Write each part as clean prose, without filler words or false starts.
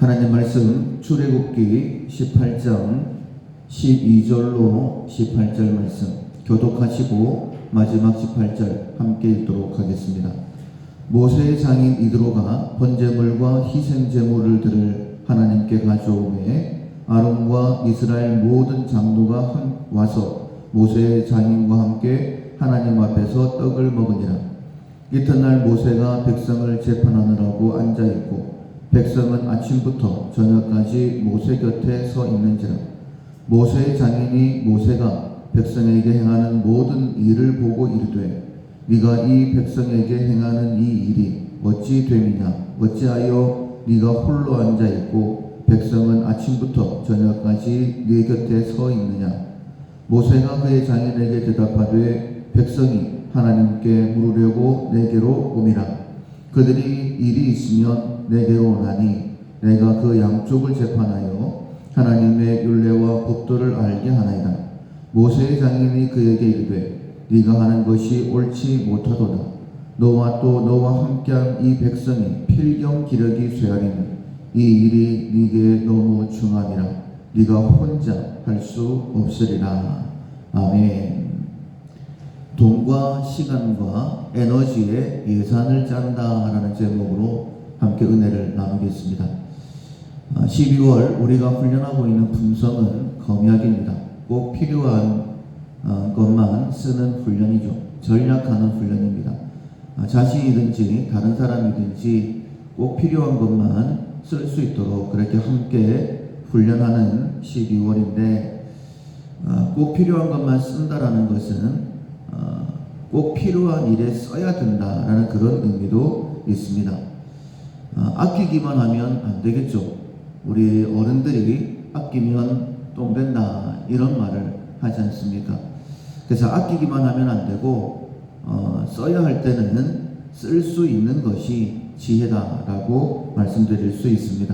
하나님 말씀 출애굽기 18장 12절로 18절 말씀 교독하시고 마지막 18절 함께 읽도록 하겠습니다. 모세의 장인 이드로가 번제물과 희생제물을 들을 하나님께 가져오매 아론과 이스라엘 모든 장로가 와서 모세의 장인과 함께 하나님 앞에서 떡을 먹으니라. 이튿날 모세가 백성을 재판하느라고 앉아있고 백성은 아침부터 저녁까지 모세 곁에 서 있는지라. 모세의 장인이 모세가 백성에게 행하는 모든 일을 보고 이르되 네가 이 백성에게 행하는 이 일이 어찌 됨이냐. 어찌하여 네가 홀로 앉아있고 백성은 아침부터 저녁까지 네 곁에 서 있느냐. 모세가 그의 장인에게 대답하되 백성이 하나님께 물으려고 내게로 오미라. 그들이 일이 있으면 내게로 오나니 내가 그 양쪽을 재판하여 하나님의 율례와 법도를 알게 하나이다. 모세의 장인이 그에게 이르되 네가 하는 것이 옳지 못하도다. 너와 또 너와 함께한 이 백성이 필경 기력이 쇠하리니 이 일이 네게 너무 중하니라. 네가 혼자 할 수 없으리라. 아멘. 돈과 시간과 에너지의 예산을 짠다라는 제목으로 함께 은혜를 나누겠습니다. 12월 우리가 훈련하고 있는 품성은 검약입니다. 꼭 필요한 것만 쓰는 훈련이죠. 전략하는 훈련입니다. 자신이든지 다른 사람이든지 꼭 필요한 것만 쓸 수 있도록 그렇게 함께 훈련하는 12월인데 꼭 필요한 것만 쓴다라는 것은 꼭 필요한 일에 써야 된다라는 그런 의미도 있습니다. 아끼기만 하면 안 되겠죠. 우리 어른들이 아끼면 똥 된다 이런 말을 하지 않습니까? 그래서 아끼기만 하면 안 되고 써야 할 때는 쓸 수 있는 것이 지혜다라고 말씀드릴 수 있습니다.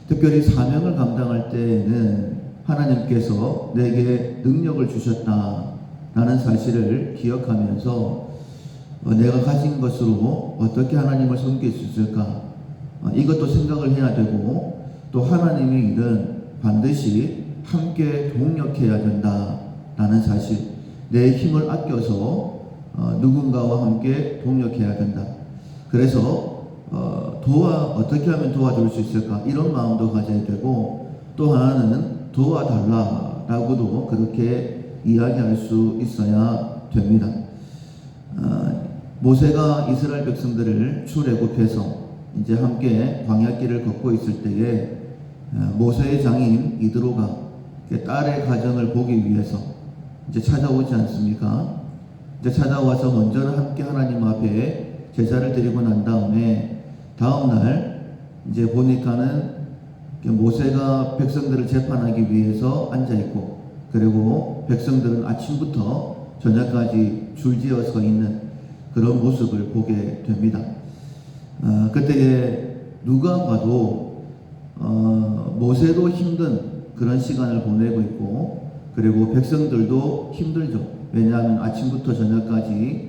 특별히 사명을 감당할 때에는 하나님께서 내게 능력을 주셨다라는 사실을 기억하면서 내가 가진 것으로 어떻게 하나님을 섬길 수 있을까? 이것도 생각을 해야 되고 또 하나님의 일은 반드시 함께 동력해야 된다라는 사실, 내 힘을 아껴서 누군가와 함께 동력해야 된다. 그래서 어떻게 하면 도와줄 수 있을까? 이런 마음도 가져야 되고 또 하나는 도와달라라고도 그렇게 이야기할 수 있어야 됩니다. 모세가 이스라엘 백성들을 출애굽해서 이제 함께 광야길을 걷고 있을 때에 모세의 장인 이드로가 딸의 가정을 보기 위해서 이제 찾아오지 않습니까? 이제 찾아와서 먼저는 함께 하나님 앞에 제사를 드리고 난 다음에 다음날 이제 보니까는 모세가 백성들을 재판하기 위해서 앉아있고 그리고 백성들은 아침부터 저녁까지 줄지어 서 있는 그런 모습을 보게 됩니다. 그때에 누가 봐도 모세도 힘든 그런 시간을 보내고 있고 그리고 백성들도 힘들죠. 왜냐하면 아침부터 저녁까지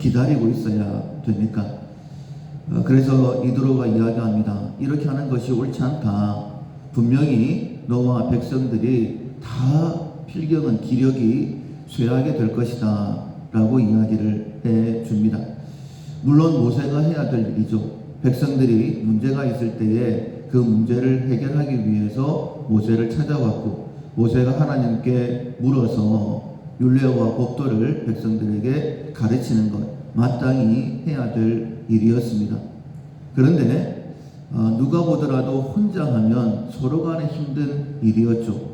기다리고 있어야 되니까. 그래서 이드로가 이야기합니다. 이렇게 하는 것이 옳지 않다. 분명히 너와 백성들이 다 필경은 기력이 쇠하게 될 것이다 라고 이야기를 해줍니다. 물론 모세가 해야 될 일이죠. 백성들이 문제가 있을 때에 그 문제를 해결하기 위해서 모세를 찾아왔고 모세가 하나님께 물어서 율례와 법도를 백성들에게 가르치는 것 마땅히 해야 될 일이었습니다. 그런데 누가 보더라도 혼자 하면 서로 간에 힘든 일이었죠.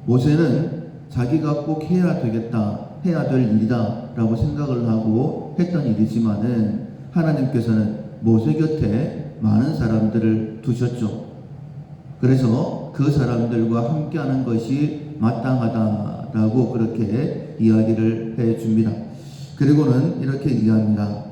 모세는 자기가 꼭 해야 되겠다, 해야 될 일이다 라고 생각을 하고 했던 일이지만은 하나님께서는 모세 곁에 많은 사람들을 두셨죠. 그래서 그 사람들과 함께하는 것이 마땅하다라고 그렇게 이야기를 해줍니다. 그리고는 이렇게 이야기합니다.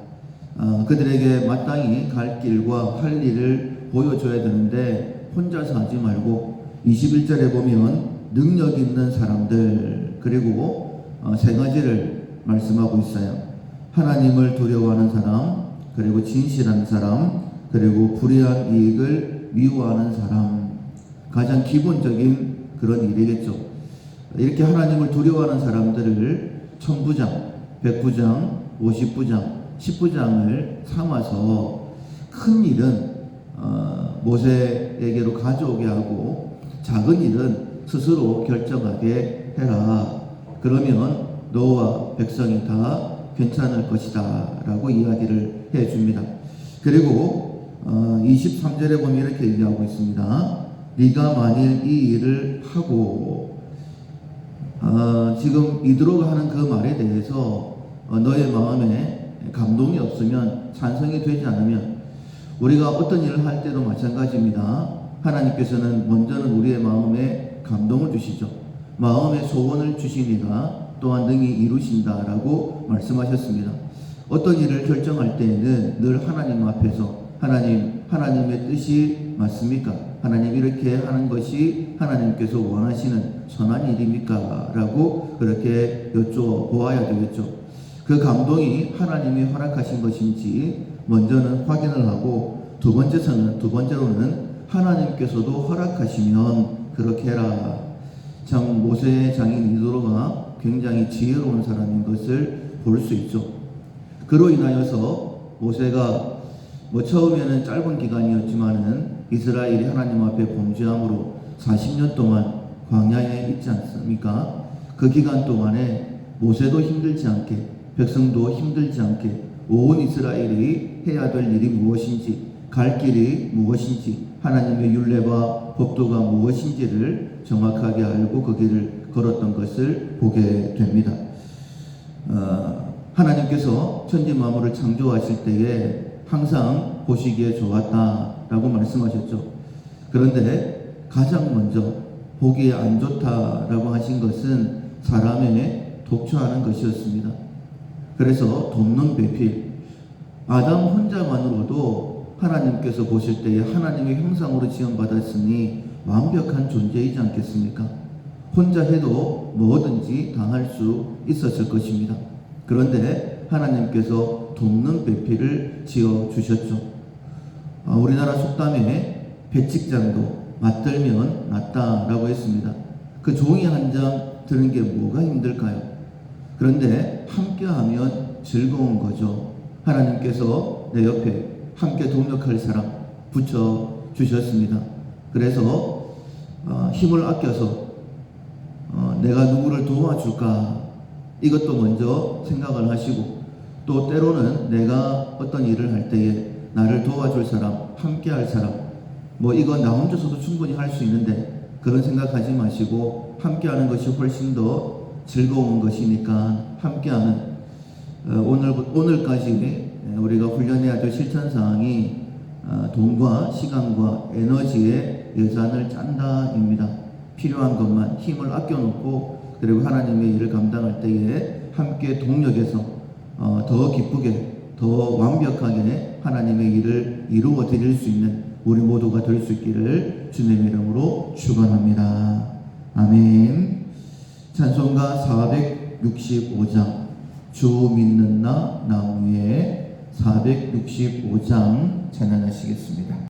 그들에게 마땅히 갈 길과 할 일을 보여줘야 되는데 혼자서 하지 말고 21절에 보면 능력 있는 사람들 그리고 세 가지를 말씀하고 있어요. 하나님을 두려워하는 사람, 그리고 진실한 사람, 그리고 불의한 이익을 미워하는 사람, 가장 기본적인 그런 일이겠죠. 이렇게 하나님을 두려워하는 사람들을 천부장, 백부장, 50부장, 10부장을 삼아서 큰 일은 모세에게로 가져오게 하고 작은 일은 스스로 결정하게 해라. 그러면 너와 백성이 다 괜찮을 것이다 라고 이야기를 해줍니다. 그리고 23절에 보면 이렇게 얘기하고 있습니다. 네가 만일 이 일을 하고 지금 이드로가 하는 그 말에 대해서 너의 마음에 감동이 없으면, 찬성이 되지 않으면, 우리가 어떤 일을 할 때도 마찬가지입니다. 하나님께서는 먼저는 우리의 마음에 감동을 주시죠. 마음의 소원을 주시니가 또한 능히 이루신다라고 말씀하셨습니다. 어떤 일을 결정할 때에는 늘 하나님 앞에서 하나님의 뜻이 맞습니까? 하나님 이렇게 하는 것이 하나님께서 원하시는 선한 일입니까? 라고 그렇게 여쭤보아야 되겠죠. 그 감동이 하나님이 허락하신 것인지 먼저는 확인을 하고, 두 번째로는 하나님께서도 허락하시면 그렇게 해라. 참 모세의 장인 이드로가 굉장히 지혜로운 사람인 것을 볼 수 있죠. 그로 인하여서 모세가 처음에는 짧은 기간이었지만은 이스라엘이 하나님 앞에 범죄함으로 40년 동안 광야에 있지 않습니까? 그 기간 동안에 모세도 힘들지 않게, 백성도 힘들지 않게 온 이스라엘이 해야 될 일이 무엇인지, 갈 길이 무엇인지, 하나님의 율례와 법도가 무엇인지를 정확하게 알고 그 길을 걸었던 것을 보게 됩니다. 하나님께서 천지 만물을 창조하실 때에 항상 보시기에 좋았다라고 말씀하셨죠. 그런데 가장 먼저 보기에 안 좋다라고 하신 것은 사람의 독초하는 것이었습니다. 그래서 돕는 배필, 아담 혼자만으로도 하나님께서 보실 때에 하나님의 형상으로 지음받았으니 완벽한 존재이지 않겠습니까? 혼자 해도 뭐든지 당할 수 있었을 것입니다. 그런데 하나님께서 돕는 배필을 지어주셨죠. 우리나라 속담에 배직장도 맞들면 낫다라고 했습니다. 그 종이 한 장 드는 게 뭐가 힘들까요? 그런데 함께하면 즐거운 거죠. 하나님께서 내 옆에 함께 동력할 사람 붙여주셨습니다. 그래서 힘을 아껴서 내가 누구를 도와줄까, 이것도 먼저 생각을 하시고, 또 때로는 내가 어떤 일을 할 때에 나를 도와줄 사람, 함께 할 사람, 이건 나 혼자서도 충분히 할 수 있는데 그런 생각하지 마시고 함께하는 것이 훨씬 더 즐거운 것이니까 함께하는, 오늘까지 우리가 훈련해야 될 실천사항이 돈과 시간과 에너지의 예산을 짠다입니다. 필요한 것만 힘을 아껴놓고, 그리고 하나님의 일을 감당할 때에 함께 동력해서 더 기쁘게, 더 완벽하게 하나님의 일을 이루어 드릴 수 있는 우리 모두가 될 수 있기를 주님의 이름으로 축원합니다. 아멘. 찬송가 465장 주 믿는 나 위에 465장 찬양하시겠습니다.